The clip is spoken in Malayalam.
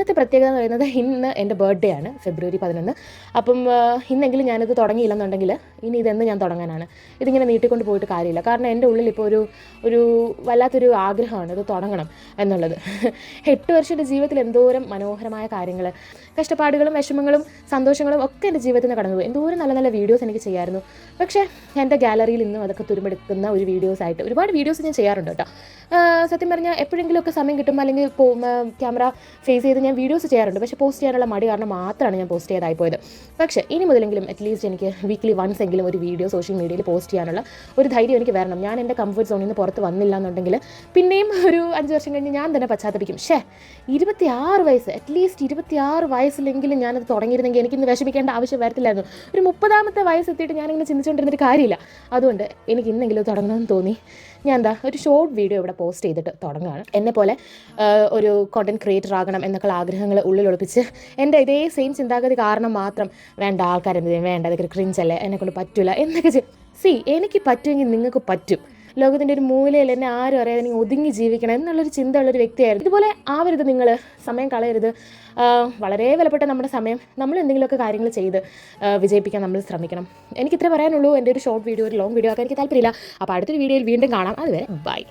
ഇന്നത്തെ പ്രത്യേകത എന്ന് പറയുന്നത് ഇന്ന് എൻ്റെ ബർത്ത്ഡേ ആണ്, ഫെബ്രുവരി 11. അപ്പം ഇന്നെങ്കിലും ഞാനിത് തുടങ്ങിയില്ലെന്നുണ്ടെങ്കിൽ ഇനി ഇതെന്ന് ഞാൻ തുടങ്ങാനാണ്. ഇതിങ്ങനെ നീട്ടിക്കൊണ്ട് പോയിട്ട് കാര്യമില്ല. കാരണം എൻ്റെ ഉള്ളിൽ ഇപ്പോൾ ഒരു വല്ലാത്തൊരു ആഗ്രഹമാണ് ഇത് തുടങ്ങണം എന്നുള്ളത്. 8 വർഷത്തെ ജീവിതത്തിൽ എന്തോരം മനോഹരമായ കാര്യങ്ങൾ, കഷ്ടപ്പാടുകളും വിഷമങ്ങളും സന്തോഷങ്ങളും ഒക്കെ എൻ്റെ ജീവിതത്തിൽ നിന്ന് കടന്നുപോയി. എന്തോരം നല്ല നല്ല വീഡിയോസ് എനിക്ക് ചെയ്യാമായിരുന്നു. പക്ഷേ എൻ്റെ ഗാലറിയിൽ ഇന്നും അതൊക്കെ തുരുമ്പെടുക്കുന്ന ഒരു വീഡിയോസായിട്ട് ഒരുപാട് വീഡിയോസ് ഞാൻ ചെയ്യാറുണ്ട് കേട്ടോ. സത്യം പറഞ്ഞാൽ എപ്പോഴെങ്കിലുമൊക്കെ സമയം കിട്ടുമ്പോൾ അല്ലെങ്കിൽ ക്യാമറ ഫേസ് ചെയ്ത് ഞാൻ വീഡിയോസ് ചെയ്യാറുണ്ട്. പക്ഷേ പോസ്റ്റ് ചെയ്യാനുള്ള മടി കാരണം മാത്രമാണ് ഞാൻ പോസ്റ്റ് ചെയ്തായി പോയത്. പക്ഷേ ഇനി മുതലെങ്കിലും അറ്റ്ലീസ്റ്റ് എനിക്ക് വീക്ക്ലി വൺസ് എങ്കിലും ഒരു വീഡിയോ സോഷ്യൽ മീഡിയയിൽ പോസ്റ്റ് ചെയ്യാനുള്ള ഒരു ധൈര്യം എനിക്ക് വരണം. ഞാൻ എൻ്റെ കംഫർട്ട് സോണിൽ നിന്ന് പുറത്ത് വന്നില്ല എന്നുണ്ടെങ്കിൽ പിന്നെയും ഒരു 5 വർഷം കഴിഞ്ഞ് ഞാൻ തന്നെ പശ്ചാത്തപിക്കും. 26 വയസ്സ്, അറ്റ്ലീസ്റ്റ് 26 വയസ്സിലെങ്കിലും ഞാനത് തുടങ്ങിയിരുന്നെങ്കിൽ എനിക്കിന്ന് വിഷമിക്കേണ്ട ആവശ്യം വരത്തില്ലായിരുന്നു. ഒരു 30ാമത്തെ വയസ്സെത്തിയിട്ട് ഞാനിങ്ങനെ ചിന്തിച്ചുകൊണ്ടിരുന്നൊരു കാര്യമില്ല. അതുകൊണ്ട് എനിക്ക് ഇന്നെങ്കിലും തുടങ്ങണമെന്ന് തോന്നി. ഞാൻ ഒരു ഷോർട്ട് വീഡിയോ ഇവിടെ പോസ്റ്റ് ചെയ്തിട്ട് തുടങ്ങുകയാണ്. എന്നെപ്പോലെ ഒരു കോണ്ടൻറ്റ് ക്രിയേറ്റർ ആകണം എന്നൊക്കെ ആഗ്രഹങ്ങൾ ഉള്ളിലൊളിപ്പിച്ച് എൻ്റെ ഇതേ സെയിം ചിന്താഗതി കാരണം മാത്രം വേണ്ട ആൾക്കാരെന്തെങ്കിലും വേണ്ട, അതൊക്കെ ക്രിഞ്ചല്ലേ, എന്നെക്കൊണ്ട് പറ്റില്ല എന്നൊക്കെ എനിക്ക് പറ്റുമെങ്കിൽ നിങ്ങൾക്ക് പറ്റും. ലോകത്തിൻ്റെ ഒരു മൂലയിൽ എന്നെ ആരും അറിയാതെ നിങ്ങൾ ഒതുങ്ങി ജീവിക്കണം എന്നുള്ളൊരു ചിന്ത ഉള്ളൊരു വ്യക്തിയായിരുന്നു. ഇതുപോലെ ആവരുത്, നിങ്ങൾ സമയം കളയരുത്. വളരെ വിലപ്പെട്ട നമ്മുടെ സമയം നമ്മൾ എന്തെങ്കിലുമൊക്കെ കാര്യങ്ങൾ ചെയ്ത് വിജയിപ്പിക്കാൻ നമ്മൾ ശ്രമിക്കണം. എനിക്കിത്രേ പറയാനുള്ളൂ. എൻ്റെ ഒരു ഷോർട്ട് വീഡിയോ ഒരു ലോങ് വീഡിയോ ആക്കാൻ എനിക്ക് താല്പര്യമില്ല. അപ്പോൾ അടുത്തൊരു വീഡിയോയിൽ വീണ്ടും കാണാം. അതുവരെ ബൈ.